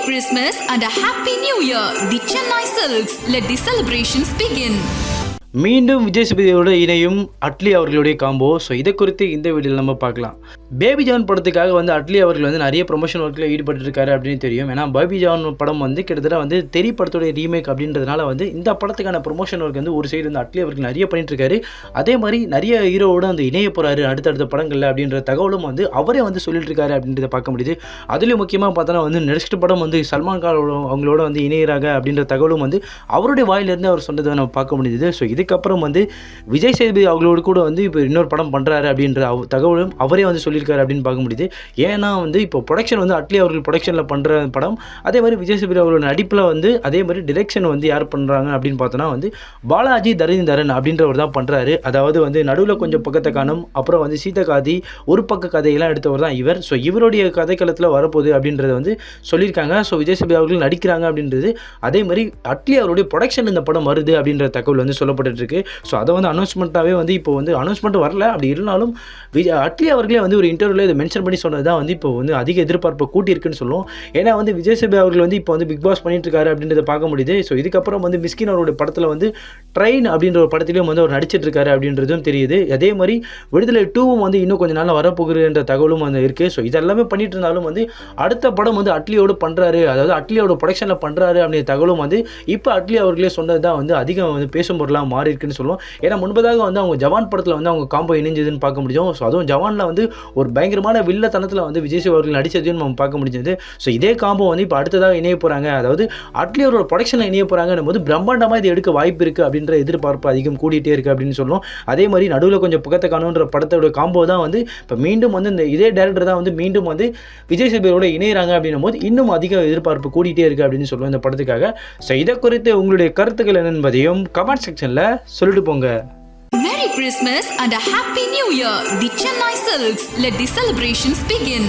Christmas and a Happy New Year. The Chennai Silks. Let the celebrations begin. மீண்டும் விஜய் சேதுபதியோட இணையும் அட்லி அவர்களுடைய combo. So இதை குறித்து இந்த வீடியோவில் நம்ம பார்க்கலாம். பேபி ஜான் படத்துக்காக வந்து அட்லி அவர்கள் வந்து நிறைய ப்ரொமோஷன் ஒர்க்கில் ஈடுபட்டிருக்காரு அப்படின்னு தெரியும். ஏன்னா பேபி ஜான் படம் வந்து கிட்டத்தட்ட வந்து தெரி படத்துடைய ரீமேக் அப்படின்றதுனால வந்து இந்த படத்துக்கான ப்ரொமோஷன் ஒர்க் வந்து ஒரு சைடு வந்து அட்லி அவர்கள் நிறைய பண்ணிட்டு இருக்காரு. அதே மாதிரி நிறைய ஹீரோவோட வந்து இணைய போறாரு அடுத்தடுத்த படங்களில் அப்படின்ற தகவலும் வந்து அவரே வந்து சொல்லிட்டு இருக்காரு அப்படின்றத பார்க்க முடியுது. அதுலேயும் முக்கியமாக பார்த்தோன்னா வந்து நெக்ஸ்ட் படம் வந்து சல்மான் கான் அவங்களோட வந்து இணையறாங்க அப்படின்ற தகவலும் வந்து அவருடைய வாயிலிருந்து அவர் சொன்னதை நம்ம பார்க்க முடியுது. ஸோ இதுக்கப்புறம் வந்து விஜய் சேதுபதி அவங்களோட கூட வந்து இப்போ இன்னொரு படம் பண்ணுறாரு அப்படின்ற தகவலும் அவரே வந்து சொல்லியிருக்காரு அப்படின்னு பார்க்க முடியுது. ஏன்னா வந்து இப்போ ப்ரொடக்ஷன் வந்து அட்லி அவர்கள் ப்ரொடக்ஷனில் பண்ணுற படம், அதே மாதிரி விஜய் சேதுபதி அவர்களோட நடிப்பில் வந்து அதே மாதிரி டிரெக்ஷன் வந்து யார் பண்ணுறாங்க அப்படின்னு பார்த்தோன்னா வந்து பாலாஜி தரீந்தரன் அப்படின்றவர் தான் பண்ணுறாரு. அதாவது வந்து நடுவில் கொஞ்சம் பக்கத்தை காணும், அப்புறம் வந்து சீதகாதி ஒரு பக்க கதையெல்லாம் எடுத்தவர் தான் இவர். ஸோ இவருடைய கதைக்களத்தில் வரப்போகுது அப்படின்றத வந்து சொல்லியிருக்காங்க. ஸோ விஜய் சேதுபதி அவர்கள் நடிக்கிறாங்க அப்படின்றது, அதே மாதிரி அட்லி அவருடைய ப்ரொடக்ஷன் இந்த படம் வருது அப்படின்ற தகவல் வந்து சொல்லப்பட்டு இருக்கு. ஸோ அதை வந்து அனௌன்ஸ்மெண்ட்டாகவே வந்து இப்போ வந்து அனௌன்ஸ்மெண்ட் வரல. அப்படி இருந்தாலும் அட்லி அவர்களே வந்து ஒரு இன்டர்வியூவில் இதை மென்ஷன் பண்ணி சொன்னது தான் வந்து இப்போ வந்து அதிக எதிர்பார்ப்பை கூட்டியிருக்குன்னு சொல்லுவோம். ஏன்னா வந்து விஜய் சேதுபதி அவர்கள் வந்து இப்போ வந்து பிக் பாஸ் பண்ணிட்டு இருக்காரு அப்படின்றத பார்க்க முடியுது. ஸோ இதுக்கப்புறம் வந்து மிஸ்கின் அவருடைய படத்தில் வந்து ட்ரெயின் அப்படின்ற ஒரு படத்திலையும் வந்து அவர் நடிச்சிட்டு இருக்காரு அப்படின்றதும் தெரியுது. அதே மாதிரி விடுதலை 2வும் வந்து இன்னும் கொஞ்சம் நாள் வரப்போகுதுன்ற தகவலும் வந்து இருக்குது. ஸோ இதெல்லாமே பண்ணிட்டு இருந்தாலும் வந்து அடுத்த படம் வந்து அட்லியோடு பண்ணுறாரு, அதாவது அட்லியோட ப்ரொடக்ஷனில் பண்ணுறாரு அப்படின்ற தகவலும் வந்து இப்போ அட்லி அவர்களே சொன்னது தான் வந்து அதிகம் வந்து பேசும் பொருளாக மாறி இருக்குன்னு சொல்லுவோம். ஏன்னா முன்பதாக வந்து அவங்க ஜவான் படத்தில் வந்து அவங்க காம்போ இணைஞ்சதுன்னு பார்க்க முடியும். ஸோ அதுவும் ஜவானில் வந்து ஒரு பயங்கரமான வில்லத்தனத்தில் வந்து விஜய் சேதுபதி அவர்கள் நடித்ததையும் நம்ம பார்க்க முடிஞ்சது. ஸோ இதே காம்போ வந்து இப்போ அடுத்ததாக இணைய போகிறாங்க, அதாவது அட்லி அவரோட ப்ரொடக்ஷனில் இணைய போகிறாங்கன்னும் போது பிரம்மாண்டமாக இது எடுக்க வாய்ப்பு இருக்குது அப்படின்ற எதிர்பார்ப்பு அதிகம் கூடிட்டே இருக்குது அப்படின்னு சொல்லுவோம். அதே மாதிரி நடுவில் கொஞ்சம் புகத்தை காணுன்ற படத்தோட காம்போ தான் வந்து இப்போ மீண்டும் வந்து இந்த இதே டேரக்டர் தான் வந்து மீண்டும் வந்து விஜய் சேதுபதியோட இணையிறாங்க அப்படின்னும் போது இன்னும் அதிக எதிர்பார்ப்பு கூடிட்டே இருக்குது அப்படின்னு சொல்லுவோம் இந்த படத்துக்காக. ஸோ இதை குறித்து உங்களுடைய கருத்துக்கள் என்பதையும் கமெண்ட் செக்ஷனில் சொல்லிட்டு போங்க. Merry Christmas and a Happy New Year. The Chennai Silks. Let the celebrations begin.